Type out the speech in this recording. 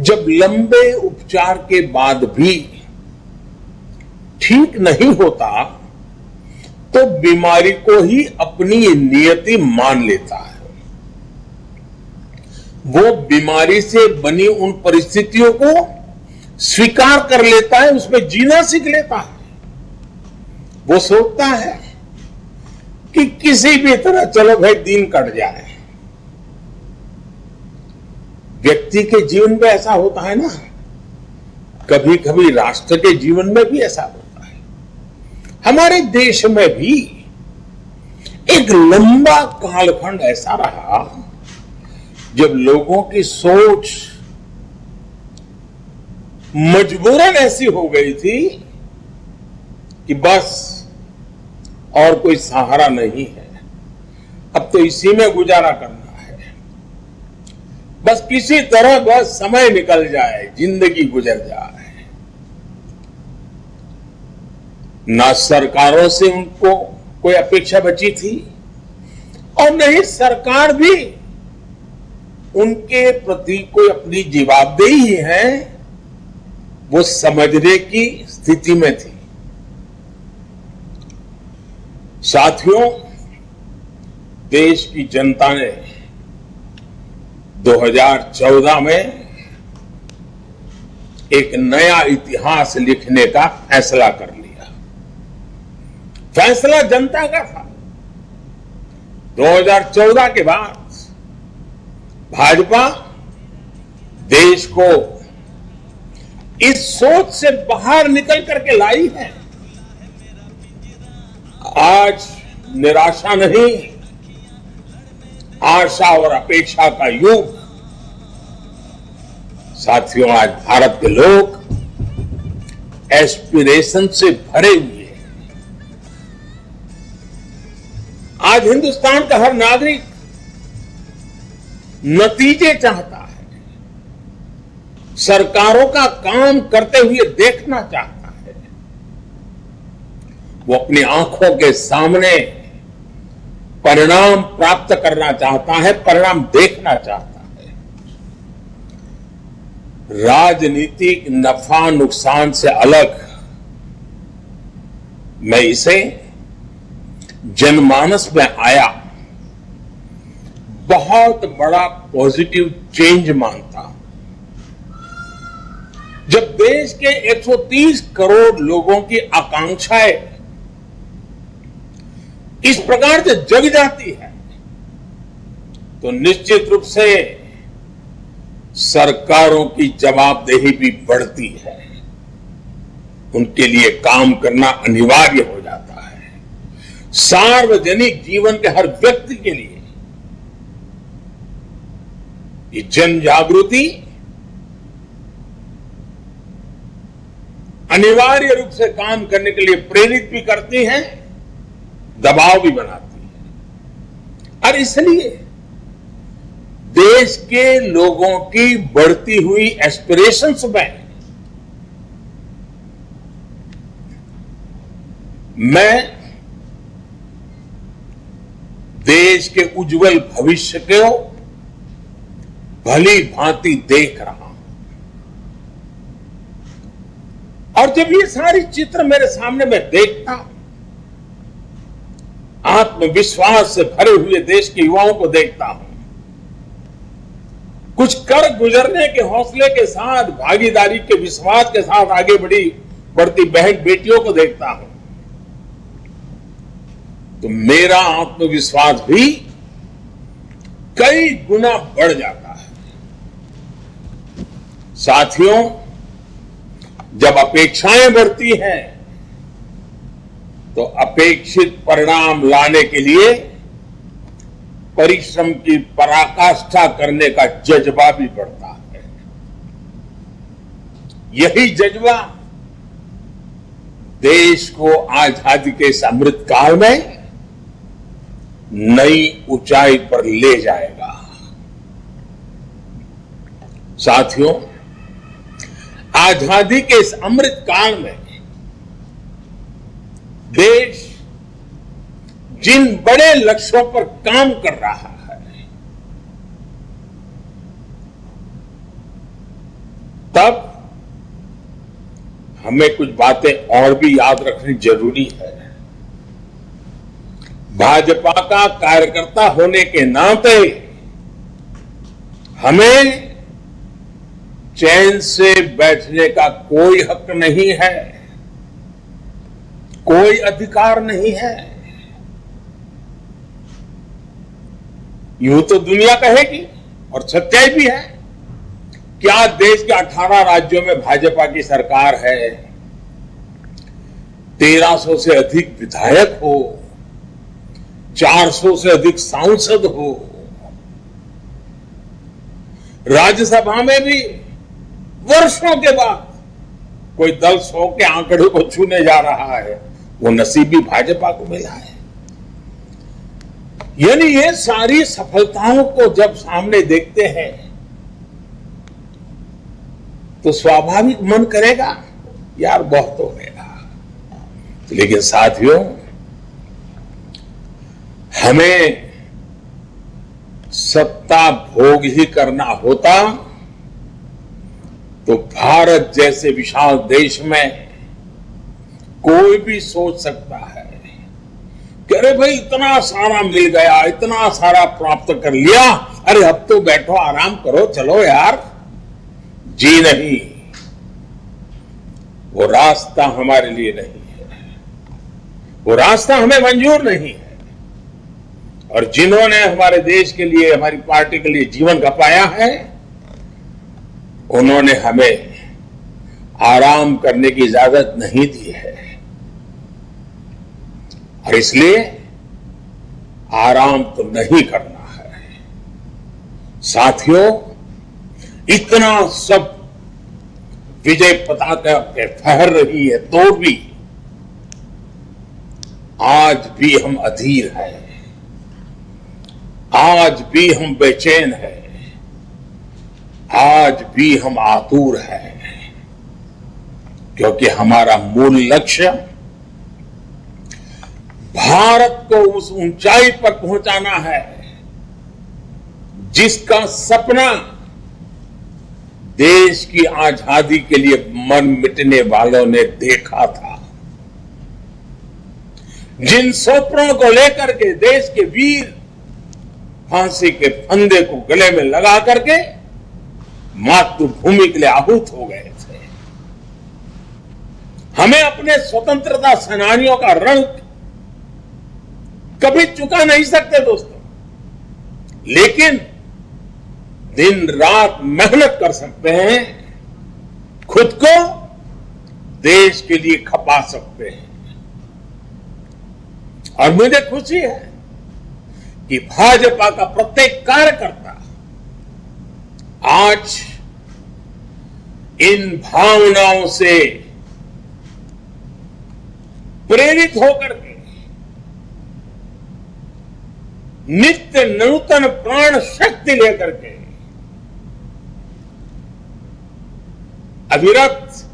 जब लंबे उपचार के बाद भी ठीक नहीं होता तो बीमारी को ही अपनी नियति मान लेता है। वो बीमारी से बनी उन परिस्थितियों को स्वीकार कर लेता है, उसमें जीना सीख लेता है। वो सोचता है कि किसी भी तरह चलो भाई दिन कट जाए। व्यक्ति के जीवन में ऐसा होता है ना, कभी कभी राष्ट्र के जीवन में भी ऐसा होता है। हमारे देश में भी एक लंबा कालखंड ऐसा रहा जब लोगों की सोच मजबूरन ऐसी हो गई थी कि बस और कोई सहारा नहीं है, अब तो इसी में गुजारा करना है, बस किसी तरह बस समय निकल जाए, जिंदगी गुजर जाए। ना सरकारों से उनको कोई अपेक्षा बची थी और नहीं सरकार भी उनके प्रति कोई अपनी जवाबदेही है वो समझने की स्थिति में थी। साथियों, देश की जनता ने 2014 में एक नया इतिहास लिखने का फैसला कर लिया। फैसला जनता का था। 2014 के बाद भाजपा देश को इस सोच से बाहर निकल करके लाई है। आज निराशा नहीं, आशा और अपेक्षा का युग। साथियों, आज भारत के लोग एस्पिरेशन से भरे हुए हैं। आज हिंदुस्तान का हर नागरिक नतीजे चाहता है, सरकारों का काम करते हुए देखना चाहता है। वो अपनी आंखों के सामने परिणाम प्राप्त करना चाहता है, परिणाम देखना चाहता है। राजनीतिक नफा नुकसान से अलग मैं इसे जनमानस में आया बहुत बड़ा पॉजिटिव चेंज मानता हूं। जब देश के 130 करोड़ लोगों की आकांक्षाएं इस प्रकार से जग जाती है तो निश्चित रूप से सरकारों की जवाबदेही भी बढ़ती है। उनके लिए काम करना अनिवार्य हो जाता है। सार्वजनिक जीवन के हर व्यक्ति के लिए ये जन जागृति अनिवार्य रूप से काम करने के लिए प्रेरित भी करती है, दबाव भी बनाती है। और इसलिए देश के लोगों की बढ़ती हुई एस्पिरेशंस में मैं देश के उज्जवल भविष्य को भली भांति देख रहा हूं। और जब ये सारी चित्र मेरे सामने मैं देखता हूं, आत्मविश्वास से भरे हुए देश के युवाओं को देखता हूं, कुछ कर गुजरने के हौसले के साथ, भागीदारी के विश्वास के साथ आगे बढ़ती बहन बेटियों को देखता हूं, तो मेरा आत्मविश्वास भी कई गुना बढ़ जाता है। साथियों, जब अपेक्षाएं बढ़ती हैं तो अपेक्षित परिणाम लाने के लिए परिश्रम की पराकाष्ठा करने का जज्बा भी बढ़ता है। यही जज्बा देश को आजादी के इस अमृत काल में नई ऊंचाई पर ले जाएगा। साथियों, आजादी के इस अमृत काल में देश जिन बड़े लक्ष्यों पर काम कर रहा है तब हमें कुछ बातें और भी याद रखनी जरूरी है। भाजपा का कार्यकर्ता होने के नाते हमें चैन से बैठने का कोई हक नहीं है, कोई अधिकार नहीं है। यूं तो दुनिया कहेगी और सच्चाई भी है, क्या देश के 18 राज्यों में भाजपा की सरकार है, 1300 से अधिक विधायक हो, 400 से अधिक सांसद हो, राज्यसभा में भी वर्षों के बाद कोई दल 100 के आंकड़े को छूने जा रहा है, वो नसीब भी भाजपा को मिला है। यानी ये सारी सफलताओं को जब सामने देखते हैं तो स्वाभाविक मन करेगा यार बहुत हो गया, लेकिन साथियों हमें सत्ता भोग ही करना होता तो भारत जैसे विशाल देश में कोई भी सोच सकता है कि अरे भाई इतना सारा मिल गया, इतना सारा प्राप्त कर लिया, अरे अब तो बैठो आराम करो, चलो यार। जी नहीं, वो रास्ता हमारे लिए नहीं है, वो रास्ता हमें मंजूर नहीं है। और जिन्होंने हमारे देश के लिए, हमारी पार्टी के लिए जीवन खपाया है, उन्होंने हमें आराम करने की इजाजत नहीं दी है, और इसलिए आराम तो नहीं करना है। साथियों, इतना सब विजय पताका पे फहर रही है तो भी आज भी हम अधीर हैं, आज भी हम बेचैन हैं, आज भी हम आतुर हैं, क्योंकि हमारा मूल लक्ष्य भारत को उस ऊंचाई पर पहुंचाना है जिसका सपना देश की आजादी के लिए मन मिटने वालों ने देखा था। जिन सपनों को लेकर के देश के वीर फांसी के फंदे को गले में लगा करके मातृभूमि के लिए आहूत हो गए थे। हमें अपने स्वतंत्रता सेनानियों का रंग कभी चुका नहीं सकते दोस्तों, लेकिन दिन रात मेहनत कर सकते हैं, खुद को देश के लिए खपा सकते हैं। और मुझे खुशी है कि भाजपा का प्रत्येक कार्यकर्ता आज इन भावनाओं से प्रेरित होकर के नित्य नूतन प्राण शक्ति लेकर के अविरत